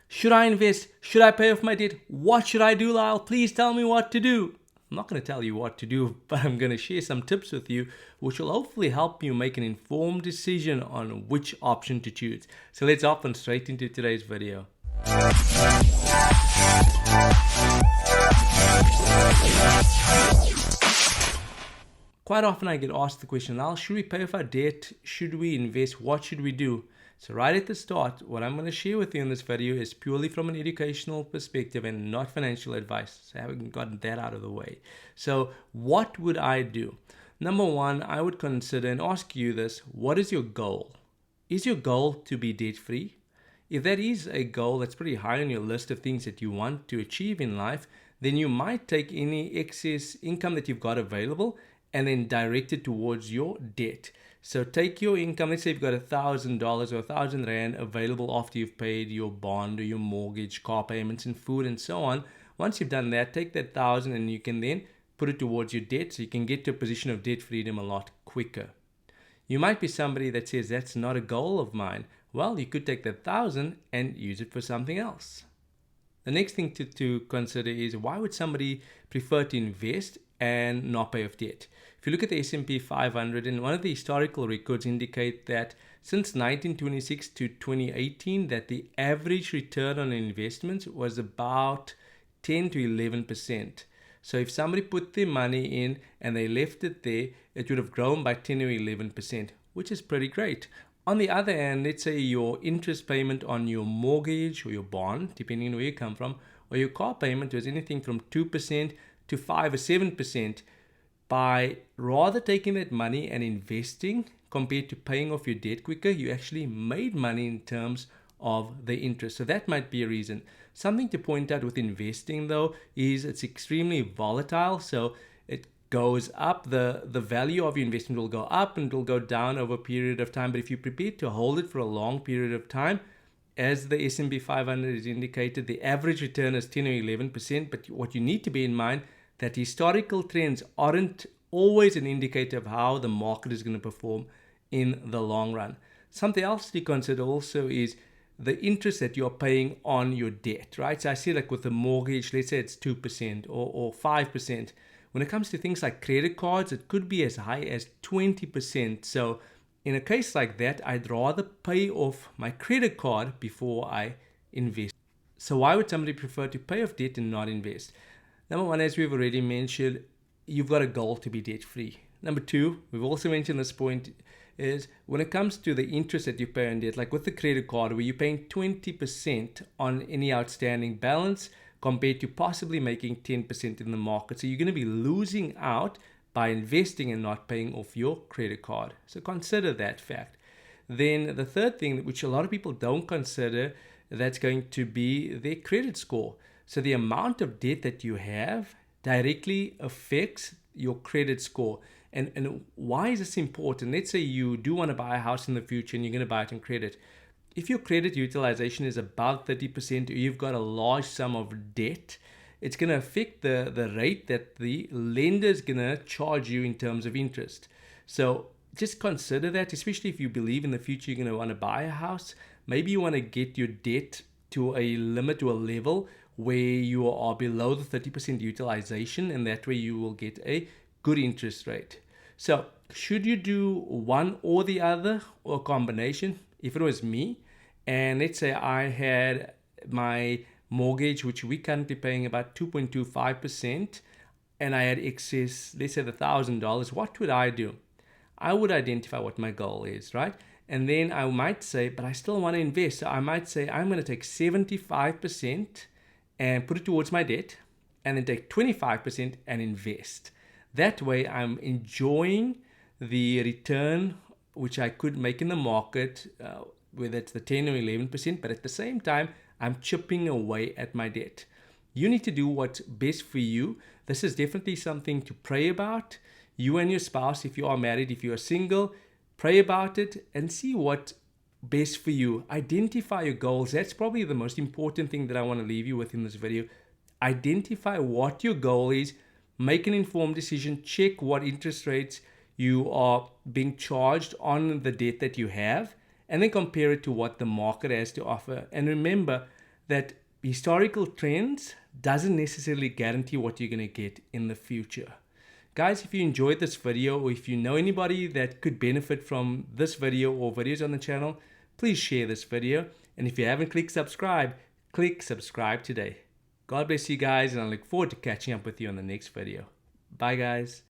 Should I invest? Should I pay off my debt? What should I do, Lyle? Please tell me what to do. I'm not going to tell you what to do, but I'm going to share some tips with you which will hopefully help you make an informed decision on which option to choose. So let's hop on straight into today's video. Quite often I get asked the question, Lyle, should we pay off our debt? Should we invest? What should we do? So right at the start, what I'm going to share with you in this video is purely from an educational perspective and not financial advice. So I haven't gotten that out of the way. So what would I do? Number one, I would consider and ask you this: what is your goal? Is your goal to be debt-free? If that is a goal that's pretty high on your list of things that you want to achieve in life, then you might take any excess income that you've got available and then direct it towards your debt. So take your income, let's say you've got $1,000 or R1,000 available after you've paid your bond or your mortgage, car payments and food and so on. Once you've done that, take that 1,000 and you can then put it towards your debt so you can get to a position of debt freedom a lot quicker. You might be somebody that says that's not a goal of mine. Well, you could take that 1,000 and use it for something else. The next thing to consider is, why would somebody prefer to invest and not pay off debt? If you look at the S&P 500, and one of the historical records indicate that since 1926 to 2018, that the average return on investments was about 10 to 11%. So if somebody put their money in and they left it there, it would have grown by 10 or 11%, which is pretty great. On the other hand, let's say your interest payment on your mortgage or your bond, depending on where you come from, or your car payment was anything from 2% to 5 or 7%. By rather taking that money and investing compared to paying off your debt quicker, you actually made money in terms of the interest. So that might be a reason. Something to point out with investing though is it's extremely volatile. So it goes up, the value of your investment will go up and it will go down over a period of time. But if you're prepared to hold it for a long period of time, as the S&P 500 is indicated, the average return is 10 or 11%. But what you need to bear in mind, that historical trends aren't always an indicator of how the market is going to perform in the long run. Something else to consider also is the interest that you're paying on your debt, right? So I see, like with the mortgage, let's say it's 2% or 5%. When it comes to things like credit cards, it could be as high as 20%. So in a case like that, I'd rather pay off my credit card before I invest. So why would somebody prefer to pay off debt and not invest? Number one, as we've already mentioned, you've got a goal to be debt-free. Number two, we've also mentioned this point, is when it comes to the interest that you pay on debt, like with the credit card, where you're paying 20% on any outstanding balance compared to possibly making 10% in the market. So you're going to be losing out by investing and not paying off your credit card. So consider that fact. Then the third thing, which a lot of people don't consider, that's going to be their credit score. So the amount of debt that you have directly affects your credit score. And why is this important? Let's say you do want to buy a house in the future and you're going to buy it on credit. If your credit utilization is above 30% or you've got a large sum of debt, it's going to affect the rate that the lender is going to charge you in terms of interest. So just consider that, especially if you believe in the future you're going to want to buy a house. Maybe you want to get your debt to a limit, to a level where you are below the 30% utilization, and that way you will get a good interest rate. So should you do one or the other or a combination? If it was me, and let's say I had my mortgage, which we're currently paying about 2.25%, and I had excess, let's say $1,000, what would I do? I would identify what my goal is, right? And then I might say, but I still want to invest. So I might say, I'm going to take 75% and put it towards my debt, and then take 25% and invest. That way I'm enjoying the return which I could make in the market, whether it's the 10 or 11%, but at the same time, I'm chipping away at my debt. You need to do what's best for you. This is definitely something to pray about. You and your spouse, if you are married, if you are single, pray about it and see what best for you. Identify your goals. That's probably the most important thing that I want to leave you with in this video. Identify what your goal is, make an informed decision, check what interest rates you are being charged on the debt that you have, and then compare it to what the market has to offer. And remember, that historical trends doesn't necessarily guarantee what you're going to get in the future. Guys, if you enjoyed this video, or if you know anybody that could benefit from this video or videos on the channel, please share this video. And if you haven't click subscribe today. God bless you guys, and I look forward to catching up with you on the next video. Bye guys.